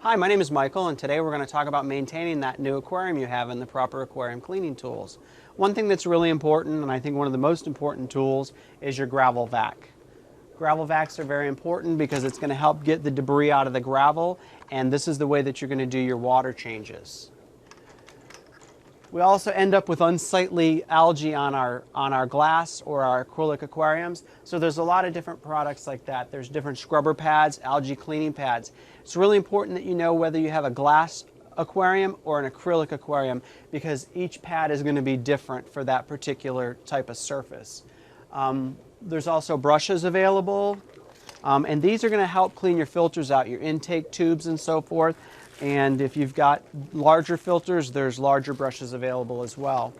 Hi, my name is Michael, and today we're going to talk about maintaining that new aquarium you have in the proper aquarium cleaning tools. One thing that's really important, and I think one of the most important tools, is your gravel vac. Gravel vacs are very important because it's going to help get the debris out of the gravel, and this is the way that you're going to do your water changes. We also end up with unsightly algae on our glass or our acrylic aquariums. So there's a lot of different products like that. There's different scrubber pads, algae cleaning pads. It's really important that you know whether you have a glass aquarium or an acrylic aquarium because each pad is going to be different for that particular type of surface. There's also brushes available, and these are going to help clean your filters out, your intake tubes and so forth. And if you've got larger filters, there's larger brushes available as well.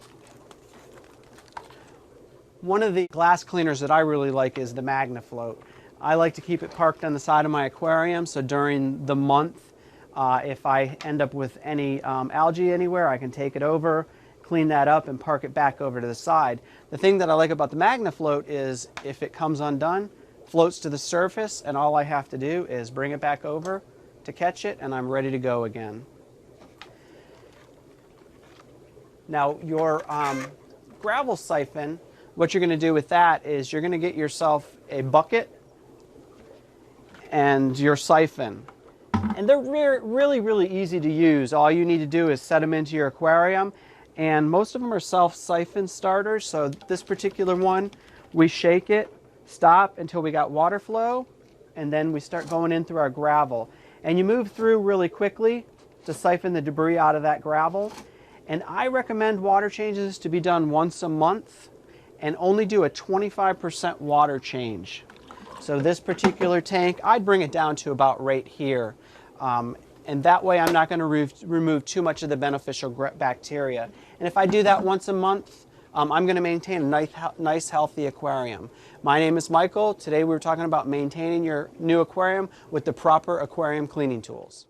One of the glass cleaners that I really like is the Magnaflow. I like to keep it parked on the side of my aquarium, so during the month, if I end up with any algae anywhere, I can take it over, clean that up, and park it back over to the side. The thing that I like about the Magnaflow is if it comes undone, floats to the surface, and all I have to do is bring it back over to catch it, and I'm ready to go again. Now your gravel siphon, what you're going to do with that is you're going to get yourself a bucket and your siphon. And they're really easy to use. All you need to do is set them into your aquarium, and most of them are self-siphon starters. So this particular one, we shake it, stop until we got water flow, and then we start going in through our gravel. And you move through really quickly to siphon the debris out of that gravel. And I recommend water changes to be done once a month and only do a 25% water change. So this particular tank, I'd bring it down to about right here. And that way I'm not going to remove too much of the beneficial bacteria. And if I do that once a month, I'm going to maintain a nice, healthy aquarium. My name is Michael. Today we were talking about maintaining your new aquarium with the proper aquarium cleaning tools.